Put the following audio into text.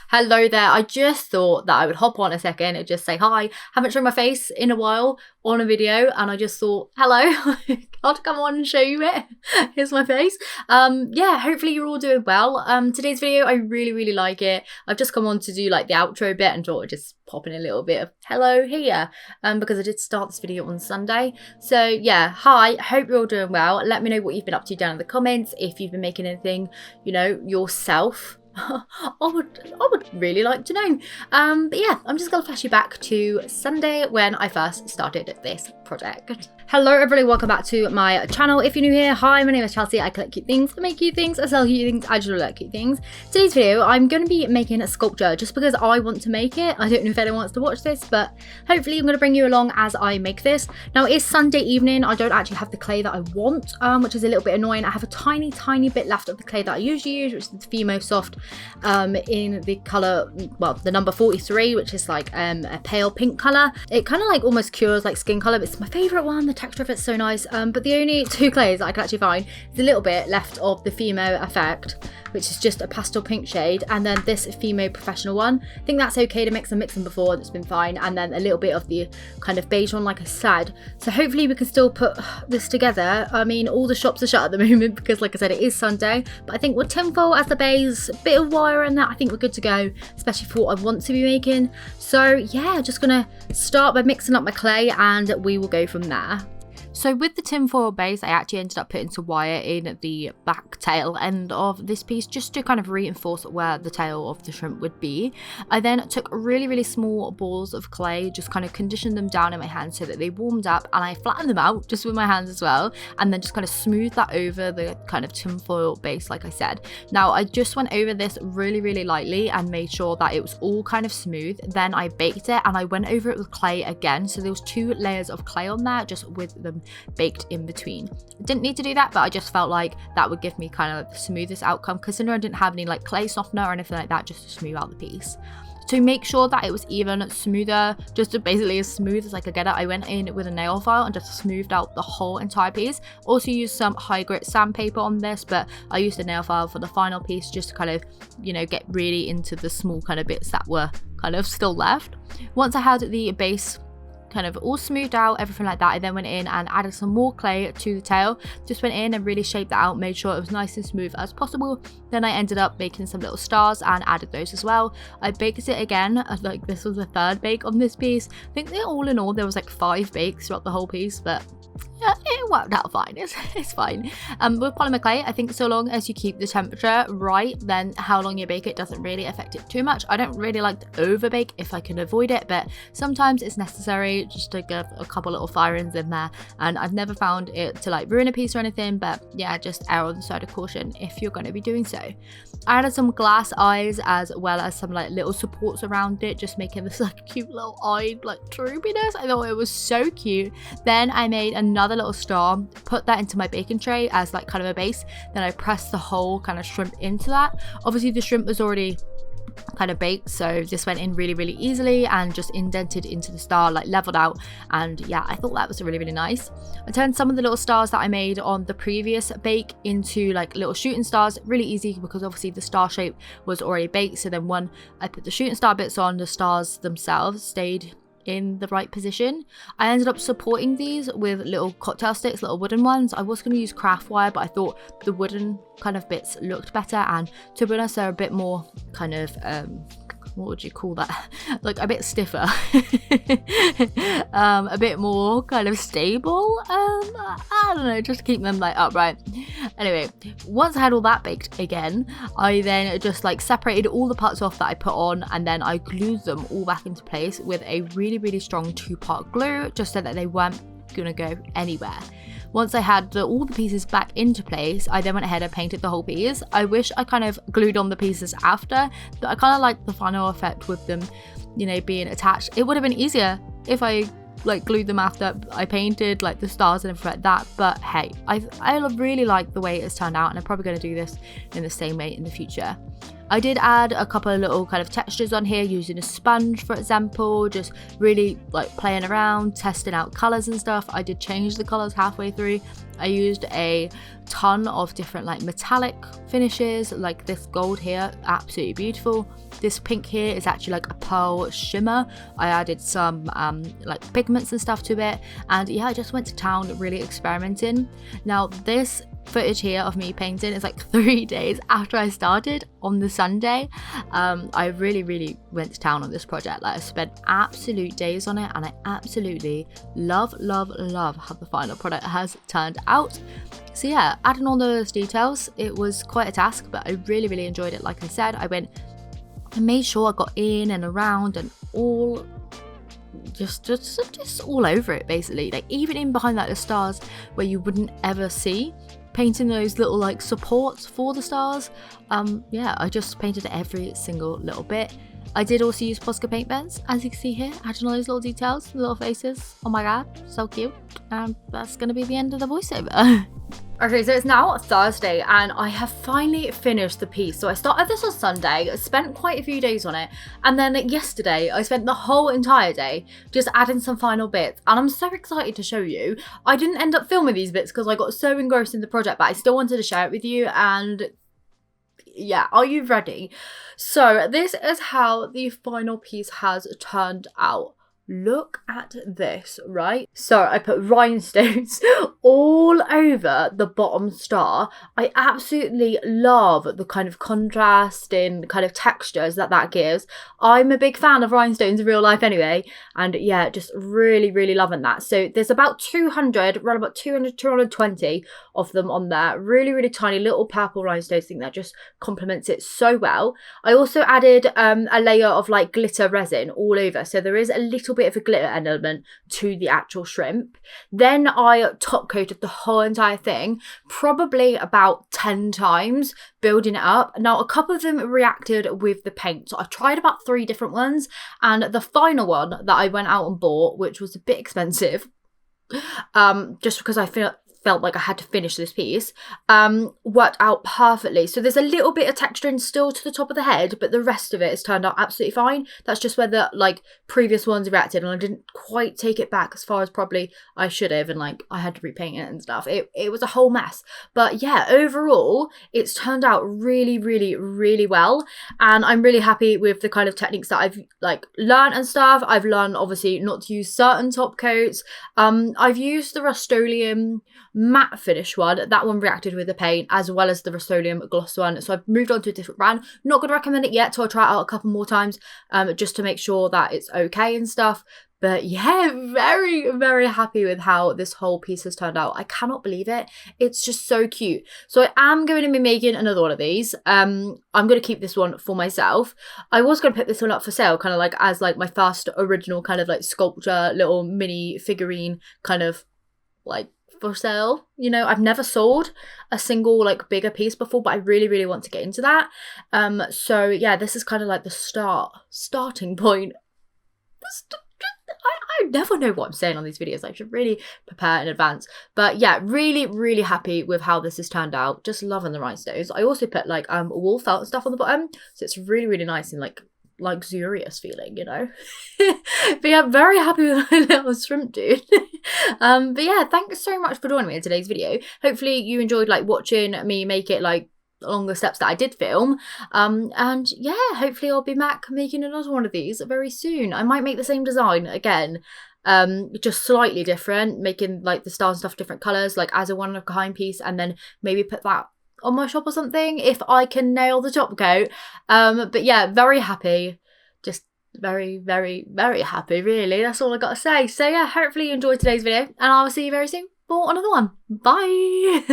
Hello there. I just thought that I would hop on a second and just say hi. Haven't shown my face in a while on a video, and I just thought, hello, I'll come on and show you it. Here's my face. Yeah, hopefully you're all doing well. Today's video, I really like it. I've just come on to do like the outro bit and thought I'd just pop in a little bit of hello here, because I did start this video on Sunday. So yeah, hi, hope you're all doing well. Let me know what you've been up to down in the comments. If you've been making anything, you know, yourself. I would really like to know. But yeah, I'm just gonna flash you back to Sunday when I first started this project. Hello everybody, welcome back to my channel. If you're new here, hi, my name is Chelsey. I collect cute things, I make cute things, I sell cute things, I just like cute things. Today's video, I'm going to be making a sculpture just because I want to make it. I don't know if anyone wants to watch this, but hopefully I'm going to bring you along as I make this. Now it is Sunday evening. I don't actually have the clay that I want, which is a little bit annoying. I have a tiny bit left of the clay that I usually use, which is the Fimo Soft, in the colour, well, the number 43, which is like a pale pink colour. It kind of like almost cures like skin colour, but it's my favourite one. The texture of it's so nice, but the only two clays that I can actually find is a little bit left of the Fimo Effect, which is just a pastel pink shade, and then this Fimo Professional one. I think that's okay to mix and mix them before, that's been fine, and then a little bit of the kind of beige one, like I said. So hopefully we can still put this together. I mean, all the shops are shut at the moment because, like I said, it is Sunday, but I think with tinfoil as the base, a bit of wire and that, I think we're good to go, especially for what I want to be making. So yeah, just gonna start by mixing up my clay and we will go from there. So with the tinfoil base, I actually ended up putting some wire in the back tail end of this piece just to kind of reinforce where the tail of the shrimp would be. I then took really small balls of clay, just kind of conditioned them down in my hands so that they warmed up, and I flattened them out just with my hands as well, and then just kind of smoothed that over the kind of tinfoil base, like I said. Now I just went over this really lightly and made sure that it was all kind of smooth. Then I baked it and I went over it with clay again, so there was 2 layers of clay on there, just with them baked in between. I didn't need to do that, but I just felt like that would give me kind of the smoothest outcome, considering I didn't have any like clay softener or anything like that, just to smooth out the piece. To make sure that it was even smoother, just to basically as smooth as I could get it, I went in with a nail file and just smoothed out the whole entire piece. Also used some high grit sandpaper on this, but I used a nail file for the final piece just to kind of, you know, get really into the small kind of bits that were kind of still left. Once I had the base kind of all smoothed out, everything like that, I then went in and added some more clay to the tail. Just went in and really shaped that out, made sure it was nice and smooth as possible. Then I ended up making some little stars and added those as well. I baked it again, like this was the 3rd bake on this piece. I think that all in all there was like 5 bakes throughout the whole piece, but yeah, it worked out fine. It's fine. With polymer clay, I think so long as you keep the temperature right, then how long you bake it doesn't really affect it too much. I don't really like to over bake if I can avoid it, but sometimes it's necessary just to give a couple little firings in there, and I've never found it to like ruin a piece or anything, but yeah, just err on the side of caution if you're going to be doing so. I added some glass eyes as well as some like little supports around it, just making this like cute little eye like droopiness. I thought it was so cute. Then I made another little star, put that into my baking tray as like kind of a base. Then I pressed the whole kind of shrimp into that. Obviously the shrimp was already kind of baked, so this went in really easily and just indented into the star, like leveled out, and yeah, I thought that was really nice. I turned some of the little stars that I made on the previous bake into like little shooting stars, really easy because obviously the star shape was already baked. So then when I put the shooting star bits on, the stars themselves stayed in the right position. I ended up supporting these with little cocktail sticks, little wooden ones. I was going to use craft wire, but I thought the wooden kind of bits looked better, and to be honest they're a bit more kind of what would you call that, like a bit stiffer, a bit more kind of stable, I don't know, just to keep them like upright. Anyway, once I had all that baked again, I then just like separated all the parts off that I put on, and then I glued them all back into place with a really strong 2-part glue, just so that they weren't gonna go anywhere. Once I had all the pieces back into place, I then went ahead and painted the whole piece. I wish I kind of glued on the pieces after, but I kind of like the final effect with them, you know, being attached. It would have been easier if I like glued them after I painted like the stars and everything like that, but hey, I really like the way it's turned out, and I'm probably going to do this in the same way in the future. I did add a couple of little kind of textures on here using a sponge, for example, just really like playing around, testing out colours and stuff. I did change the colours halfway through. I used a ton of different like metallic finishes, like this gold here, absolutely beautiful. This pink here is actually like a pearl shimmer. I added some like pigments and stuff to it, and yeah, I just went to town really experimenting. Now this footage here of me painting is like 3 days after I started on the Sunday. I really went to town on this project. Like I spent absolute days on it, and I absolutely love how the final product has turned out. So yeah, adding all those details, it was quite a task, but I really enjoyed it. Like I said, I made sure I got in and around and all just all over it, basically, like even in behind like the stars where you wouldn't ever see, painting those little like supports for the stars. Yeah, I just painted every single little bit. I did also use Posca paint pens, as you can see here, adding all those little details, the little faces. Oh my god, so cute. And that's gonna be the end of the voiceover. Okay, so it's now Thursday and I have finally finished the piece. So I started this on Sunday, spent quite a few days on it, and then yesterday I spent the whole entire day just adding some final bits, and I'm so excited to show you. I didn't end up filming these bits because I got so engrossed in the project, but I still wanted to share it with you. And yeah, are you ready? So this is how the final piece has turned out. Look at this, right? So I put rhinestones all over the bottom star. I absolutely love the kind of contrast and kind of textures that gives. I'm a big fan of rhinestones in real life anyway, and yeah, just really loving that. So there's about 200, around about 200, 220 of them on there. Really tiny little purple rhinestones. I think that just complements it so well. I also added a layer of like glitter resin all over, so there is a little bit of a glitter element to the actual shrimp. Then I top coated the whole entire thing, probably about 10 times, building it up. Now a couple of them reacted with the paint, so I tried about 3 different ones, and the final one that I went out and bought, which was a bit expensive, just because I felt like I had to finish this piece, worked out perfectly. So there's a little bit of texturing still to the top of the head, but the rest of it has turned out absolutely fine. That's just where the like previous ones reacted, and I didn't quite take it back as far as probably I should have, and like I had to repaint it and stuff. It was a whole mess. But yeah, overall it's turned out really well, and I'm really happy with the kind of techniques that I've like learned and stuff. I've learned obviously not to use certain top coats. I've used the Rust-Oleum matte finish one. That one reacted with the paint, as well as the Rust-Oleum gloss one, so I've moved on to a different brand. Not going to recommend it yet, so I'll try it out a couple more times, just to make sure that it's okay and stuff. But yeah, very happy with how this whole piece has turned out. I cannot believe it. It's just so cute. So I am going to be making another one of these. I'm going to keep this one for myself. I was going to put this one up for sale, kind of like as like my first original kind of like sculpture, little mini figurine kind of like for sale. You know, I've never sold a single like bigger piece before, but I really want to get into that. So yeah, this is kind of like the starting point. I never know what I'm saying on these videos. I should really prepare in advance. But yeah, really happy with how this has turned out. Just loving the rhinestones. I also put like wool felt and stuff on the bottom, so it's really nice and like luxurious feeling, you know. But yeah, I'm very happy with my little shrimp dude. But yeah, thanks so much for joining me in today's video. Hopefully you enjoyed like watching me make it like longer steps that I did film, and yeah, hopefully I'll be back making another one of these very soon. I might make the same design again, just slightly different, making like the stars and stuff different colors, like as a one of a kind piece, and then maybe put that on my shop or something if I can nail the top coat. But yeah, very happy, just very happy, really. That's all I gotta say. So yeah, hopefully you enjoyed today's video, and I will see you very soon for another one. Bye.